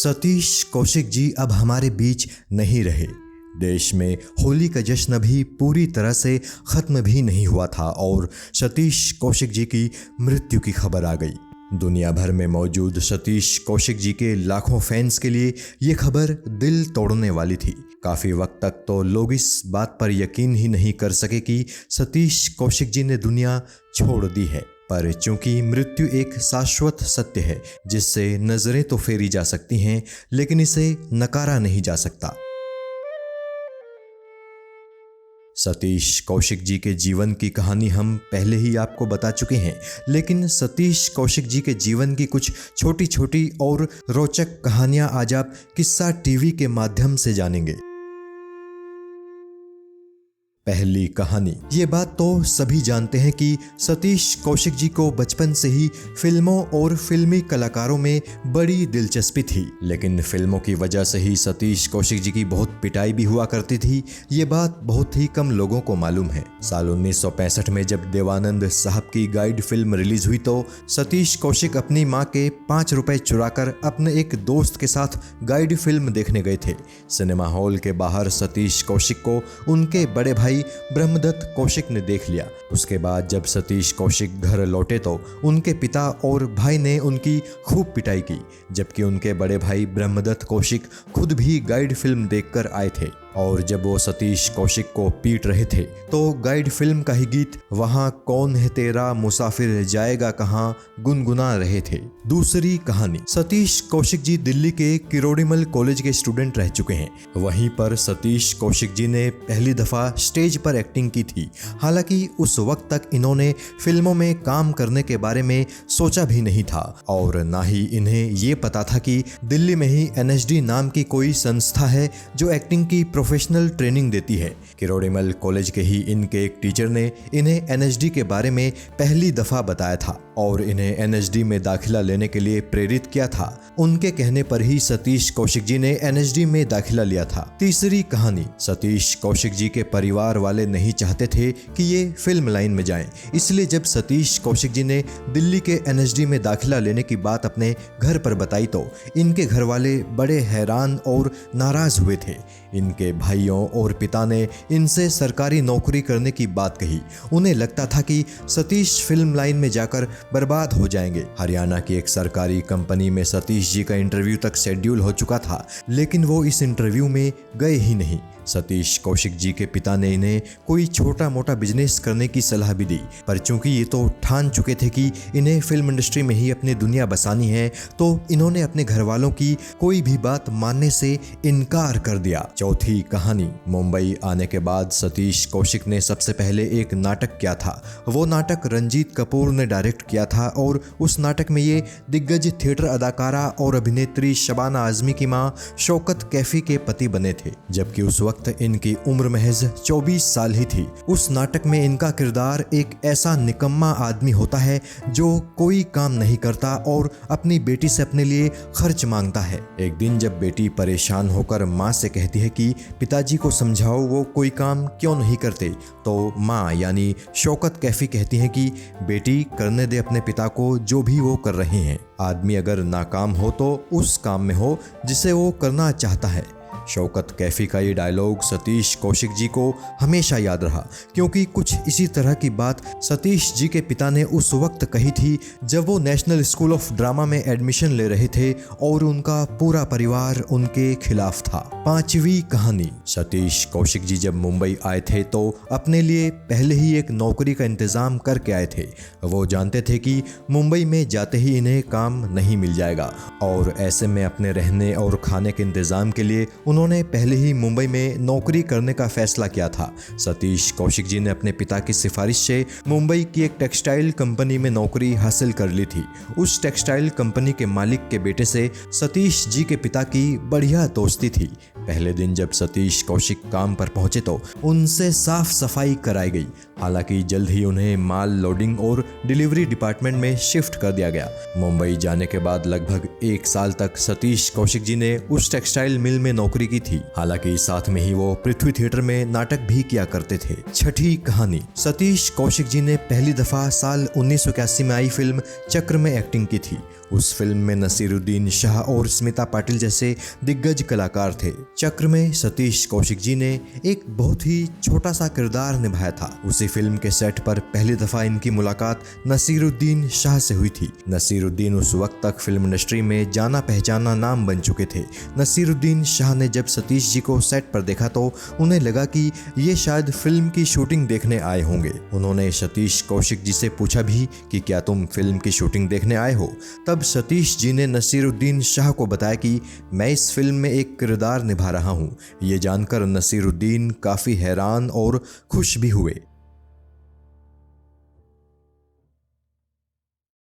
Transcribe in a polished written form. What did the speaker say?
सतीश कौशिक जी अब हमारे बीच नहीं रहे। देश में होली का जश्न भी पूरी तरह से ख़त्म भी नहीं हुआ था और सतीश कौशिक जी की मृत्यु की खबर आ गई। दुनिया भर में मौजूद सतीश कौशिक जी के लाखों फैंस के लिए ये खबर दिल तोड़ने वाली थी। काफ़ी वक्त तक तो लोग इस बात पर यकीन ही नहीं कर सके कि सतीश कौशिक जी ने दुनिया छोड़ दी है, पर चूंकि मृत्यु एक शाश्वत सत्य है जिससे नज़रें तो फेरी जा सकती हैं लेकिन इसे नकारा नहीं जा सकता। सतीश कौशिक जी के जीवन की कहानी हम पहले ही आपको बता चुके हैं, लेकिन सतीश कौशिक जी के जीवन की कुछ छोटी छोटी और रोचक कहानियां आज आप किस्सा टीवी के माध्यम से जानेंगे। पहली कहानी। ये बात तो सभी जानते हैं कि सतीश कौशिक जी को बचपन से ही फिल्मों और फिल्मी कलाकारों में बड़ी दिलचस्पी थी, लेकिन फिल्मों की वजह से ही सतीश कौशिक जी की बहुत पिटाई भी हुआ करती थी। ये बात बहुत ही कम लोगों को मालूम है। साल 1965 में जब देवानंद साहब की गाइड फिल्म रिलीज हुई तो सतीश कौशिक अपनी माँ के 5 रुपए चुराकर अपने एक दोस्त के साथ गाइड फिल्म देखने गए थे। सिनेमा हॉल के बाहर सतीश कौशिक को उनके बड़े भाई ब्रह्मदत्त कौशिक ने देख लिया। उसके बाद जब सतीश कौशिक घर लौटे तो उनके पिता और भाई ने उनकी खूब पिटाई की, जबकि उनके बड़े भाई ब्रह्मदत्त कौशिक खुद भी गाइड फिल्म देखकर आए थे और जब वो सतीश कौशिक को पीट रहे थे तो गाइड फिल्म का ही गीत वहाँ कौन है तेरा मुसाफिर जाएगा कहाँ गुनगुना रहे थे। दूसरी कहानी। सतीश कौशिक जी दिल्ली के किरोड़ीमल कॉलेज के स्टूडेंट रह चुके हैं। वहीं पर सतीश कौशिक जी ने पहली दफा स्टेज पर एक्टिंग की थी। हालांकि उस वक्त तक इन्होंने फिल्मों में काम करने के बारे में सोचा भी नहीं था और ना ही इन्हें ये पता था कि दिल्ली में ही NSD नाम की कोई संस्था है जो एक्टिंग की प्रोफेशनल ट्रेनिंग देती है। किरोड़ीमल कॉलेज के ही इनके एक टीचर ने इन्हें NSD के बारे में पहली दफा बताया था और इन्हें NSD में दाखिला लेने के लिए प्रेरित किया था। उनके कहने पर ही सतीश कौशिक जी ने NSD में दाखिला लिया था। तीसरी कहानी। सतीश कौशिक जी के परिवार वाले नहीं चाहते थे कि ये फिल्म लाइन में जाएं, इसलिए जब सतीश कौशिक जी ने दिल्ली के NSD में दाखिला लेने की बात अपने घर पर बताई तो इनके घर वाले बड़े हैरान और नाराज हुए थे। इनके भाइयों और पिता ने इनसे सरकारी नौकरी करने की बात कही। उन्हें लगता था कि सतीश फिल्म लाइन में जाकर बर्बाद हो जाएंगे। हरियाणा की एक सरकारी कंपनी में सतीश जी का इंटरव्यू तक शेड्यूल हो चुका था, लेकिन वो इस इंटरव्यू में गए ही नहीं। सतीश कौशिक जी के पिता ने इन्हें कोई छोटा मोटा बिजनेस करने की सलाह भी दी, पर चूंकि ये तो ठान चुके थे कि इन्हें फिल्म इंडस्ट्री में ही अपनी दुनिया बसानी है, तो इन्होंने अपने घर वालों की कोई भी बात मानने से इनकार कर दिया। चौथी कहानी। मुंबई आने के बाद सतीश कौशिक ने सबसे पहले एक नाटक किया था। वो नाटक रंजीत कपूर ने डायरेक्ट किया था और उस नाटक में ये दिग्गज थिएटर अदाकारा और अभिनेत्री शबाना आजमी की माँ शौकत कैफी के पति बने थे, जबकि उस वक्त इनकी उम्र महज 24 साल ही थी। उस नाटक में इनका किरदार एक ऐसा निकम्मा आदमी होता है जो कोई काम नहीं करता और अपनी बेटी से अपने लिए खर्च मांगता है। एक दिन जब बेटी परेशान होकर माँ से कहती है कि पिताजी को समझाओ वो कोई काम क्यों नहीं करते, तो माँ यानी शौकत कैफी कहती हैं कि बेटी करने दे अपने पिता को जो भी वो कर रहे हैं। आदमी अगर नाकाम हो तो उस काम में हो जिसे वो करना चाहता है। शौकत कैफी का ये डायलॉग सतीश कौशिक जी को हमेशा याद रहा, क्योंकि कुछ इसी तरह की बात सतीश जी के पिता ने उस वक्त कही थी जब वो नेशनल स्कूल ऑफ ड्रामा में एडमिशन ले रहे थे और उनका पूरा परिवार उनके खिलाफ था। पांचवी कहानी। सतीश कौशिक जी जब मुंबई आए थे तो अपने लिए पहले ही एक नौकरी का इंतजाम करके आए थे। वो जानते थे कि मुंबई में जाते ही इन्हें काम नहीं मिल जाएगा और ऐसे में अपने रहने और खाने के इंतजाम के लिए उन्होंने पहले ही मुंबई में नौकरी करने का फैसला किया था। सतीश कौशिक जी ने अपने पिता की सिफारिश से मुंबई की एक टेक्सटाइल कंपनी में नौकरी हासिल कर ली थी। उस टेक्सटाइल कंपनी के मालिक के बेटे से सतीश जी के पिता की बढ़िया दोस्ती थी। पहले दिन जब सतीश कौशिक काम पर पहुंचे तो उनसे साफ सफाई कराई गई। हालांकि जल्द ही उन्हें माल लोडिंग और डिलीवरी डिपार्टमेंट में शिफ्ट कर दिया गया। मुंबई जाने के बाद लगभग 1 साल तक सतीश कौशिक जी ने उस टेक्सटाइल मिल में नौकरी की थी। हालांकि साथ में ही वो पृथ्वी थिएटर में नाटक भी किया करते थे। छठी कहानी। सतीश कौशिक जी ने पहली दफा साल 1981 में आई फिल्म चक्र में एक्टिंग की थी। उस फिल्म में नसीरुद्दीन शाह और स्मिता पाटिल जैसे दिग्गज कलाकार थे। चक्र में सतीश कौशिक जी ने एक बहुत ही छोटा सा किरदार निभाया था। उसी फिल्म के सेट पर पहली दफा इनकी मुलाकात नसीरुद्दीन शाह से हुई थी। नसीरुद्दीन उस वक्त तक फिल्म इंडस्ट्री में जाना पहचाना नाम बन चुके थे। नसीरुद्दीन शाह ने जब सतीश जी को सेट पर देखा तो उन्हें लगा कि ये शायद फिल्म की शूटिंग देखने आए होंगे। उन्होंने सतीश कौशिक जी से पूछा भी कि क्या तुम फिल्म की शूटिंग देखने आए हो। तब सतीश जी ने नसीरुद्दीन शाह को बताया कि मैं इस फिल्म में एक किरदार निभा रहा हूँ। ये जानकर नसीरुद्दीन काफी हैरान और खुश भी हुए।